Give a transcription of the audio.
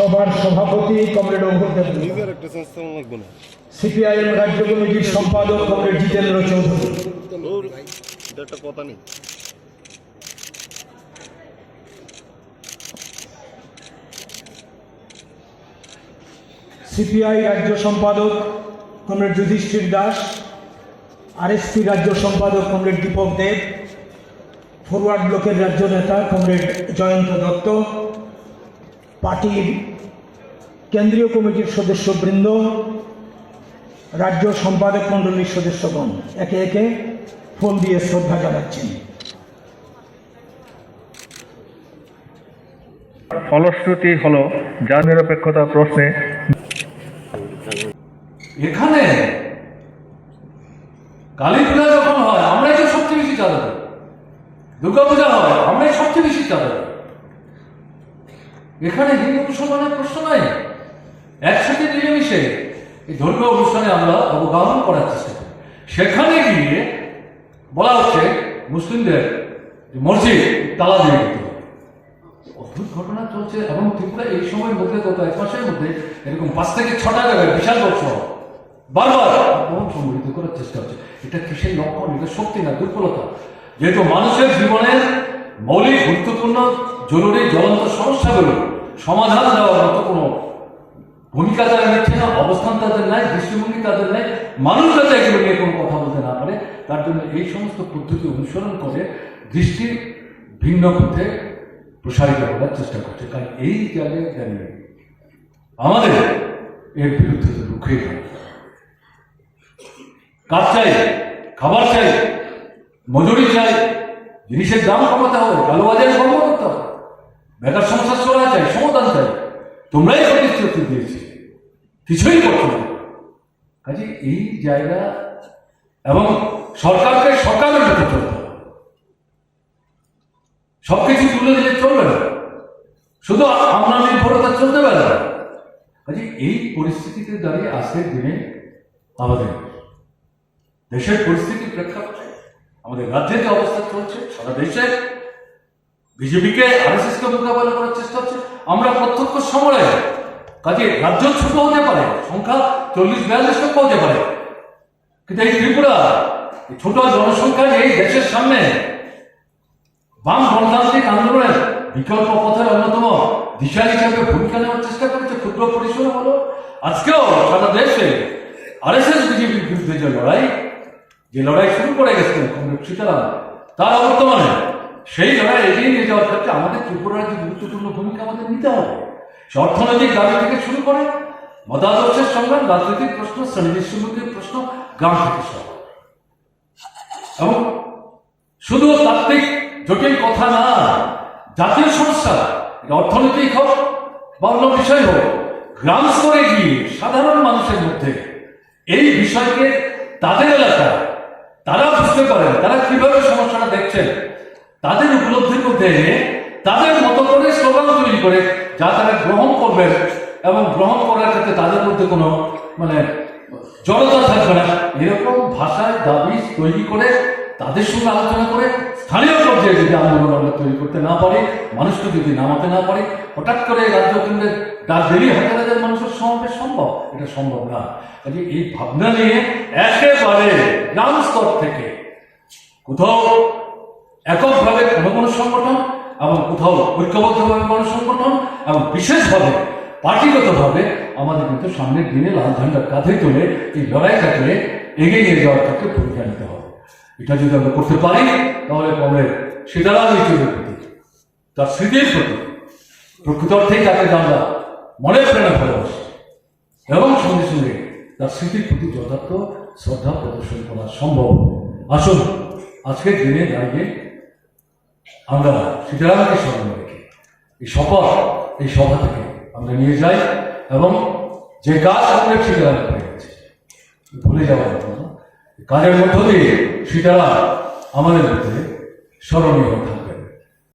সভার সভাপতি কমরেড অভ্যুত্থান, সিপিআইএম রাজ্য কমিটির সম্পাদক কমরেড জিতেন্দ্র চৌধুরী, সিপিআই রাজ্য সম্পাদক কমরেড যুধিষ্ঠির দাস, আরএসপি রাজ্য সম্পাদক কমরেড দীপক দেব, ফরওয়ার্ড ব্লকের রাজ্য নেতা কমরেড জয়ন্ত দত্ত, পার্টির কেন্দ্রীয় কমিটির সদস্যবৃন্দ, রাজ্য সম্পাদক মণ্ডলীর সদস্যগণ একে একে ফুল দিয়ে শ্রদ্ধা জানাচ্ছেন। ফলশ্রুতি হলো জাতীয় নিরপেক্ষতা প্রশ্নে এখানে কালী পূজা যখন হয় আমরাই তো সবচেয়ে বেশি চাঁদা দিই, দুর্গা পূজা হয় আমরাই সবচেয়ে বেশি চাঁদা দিই। এখানে হিন্দু মুসলমানের প্রশ্ন নাই, একসাথে মিলেমিশে এই ধর্মীয় অনুষ্ঠানে আমরা অবগাহন করার চেষ্টা করি। সেখানে গিয়ে বলা হচ্ছে মুসলিমদের মসজিদ তালা দিয়ে দিতে হবে। অদ্ভুত ঘটনা চলছে। এবং ত্রিপুরা এই সময়ের মধ্যে গত 1 মাসের মধ্যে এরকম 5 থেকে 6টা জায়গায় বিশাল বর্ষণ বারবার আক্রমণ সংগঠিত করার চেষ্টা হচ্ছে। এটা কিসের লক্ষণ? এটা শক্তি না, দুর্বলতা। যেহেতু মানুষের জীবনের মৌলিক গুরুত্বপূর্ণ জরুরি জ্বলন্ত সমস্যাগুলো সমাধান দেওয়ার মতো কোনো ভূমিকা তারা নিচ্ছে না, অবস্থান তাদের নাই, দৃষ্টিভঙ্গি তাদের নাই, মানুষ যাতে এগুলো নিয়ে কোনো কথা বলতে না পারে তার জন্য এই সমস্ত পদ্ধতি অনুসরণ করে দৃষ্টি ভিন্ন পথে প্রসারিত করার চেষ্টা করছে। কারণ এই জায়গায় দাঁড়িয়ে আমাদের এর বিরুদ্ধে রুখে কাজ চাই, খাবার চাই, মজুরি চাই, জিনিসের দাম কমাতে হবে, কালোবাজারি বন্ধ করতে হবে, বেকার সমস্যার সরা চাই, সমাধান চাই। তোমরাই প্রতিশ্রুতি দিয়েছি, কিছুই করছো না। কাজে এই জায়গা এবং সরকারকে সরকারের মতো চলতে হবে, সবকিছু তুলে দিলে চলবে না, শুধু আমরা নির্ভরতা চলতে পারে না। কাজে এই পরিস্থিতিতে দাঁড়িয়ে আজকের দিনে আমাদের দেশের পরিস্থিতির প্রেক্ষাপটে আমাদের রাজ্যে যে অবস্থা চলছে, সারা দেশে বিজেপিকে আরএসএসকে মোকাবেলা করার চেষ্টা হচ্ছে, আমরা প্রত্যক্ষ সময়ে। কাজে রাজ্য ছোট হতে পারে, সংখ্যা 40-42 লক্ষ হতে পারে, কিন্তু এই ত্রিপুরা ছোট জনসংখ্যা এই দেশের সামনে বাম গণতান্ত্রিক আন্দোলনের বিকল্প পথের অন্যতম দিশা হিসাবে ভূমিকা নেওয়ার চেষ্টা করেছে। ক্ষুদ্র পরিসরে হলো আজকেও সারা দেশে আরএসএস বিজেপির বিরুদ্ধে যে লড়াই শুরু করে গেছিলেন কমরেড সীতারাম, তার বর্তমানে সেই লড়াই এগিয়ে নিয়ে যাওয়ার ক্ষেত্রে আমাদের ত্রিপুরার যে গুরুত্বপূর্ণ ভূমিকা আমাদের নিতে হবে। সে অর্থনৈতিক দাবি থেকে শুরু করে মতাদর্শের সংগ্রাম, রাজনৈতিক প্রশ্ন, শ্রেণীর প্রশ্ন, গ্রাম থেকে সহ। এবং শুধু তাত্ত্বিক জটিল কথা না, জাতীয় সমস্যা, এটা অর্থনৈতিক হোক বা অন্য বিষয় হোক, গ্রাম স্তরে গিয়ে সাধারণ মানুষের মধ্যে এই বিষয়কে তাদের এলাকায় তারা বুঝতে পারেন, তারা কিভাবে সমস্যাটা দেখছেন, তাদের উপলব্ধির মধ্যে এনে তাদের মতো করে স্লোগান তৈরি করে যা তারা গ্রহণ করবেন এবং গ্রহণ করার ক্ষেত্রে তাদের মধ্যে কোনো জড়তা থাকবে না, এরকম ভাষায় দাবি তৈরি করে তাদের সঙ্গে আলোচনা করে স্থানীয় পর্যায়ে যদি আন্দোলন আমরা তৈরি করতে না পারি, মানুষকে যদি নামাতে না পারি, হঠাৎ করে রাজ্য কেন্দ্রের 10,000 মানুষের সমাবেশ সম্ভব? এটা সম্ভব না। কাজে এই ভাবনা নিয়ে একেবারে গ্রাম স্তর থেকে কোথাও এককভাবে কোনো সংগঠন এবং কোথাও ঐক্যবদ্ধভাবে গণসংগঠন এবং বিশেষভাবে পার্টিগতভাবে আমাদের কিন্তু সামনের দিনে লাল ঝান্ডার কাঁধে তুলে এই লড়াইটাকে এগিয়ে নিয়ে যাওয়ার ক্ষেত্রে ভূমিকা নিতে হবে। এটা যদি আমরা করতে পারি তাহলে কমরেড সীতারাম ইয়েচুরির প্রতি, তার স্মৃতির প্রতি প্রকৃত অর্থেই তাকে আমরা মনের প্রেরণা ভালোবাসি এবং সঙ্গে সঙ্গে তার স্মৃতির প্রতি যথার্থ শ্রদ্ধা প্রদর্শন করা সম্ভব। আসুন আজকের দিনে দাঁড়িয়ে আমরা সীতারামকে স্মরণ রেখে এই শপথ এই সভা থেকে আমরা নিয়ে যাই এবং যে কাজ আমাদের সীতারাম করে গেছে ভুলে যাওয়ার জন্য কাজের মধ্য দিয়ে সীতারাম আমাদের মধ্যে স্মরণীয়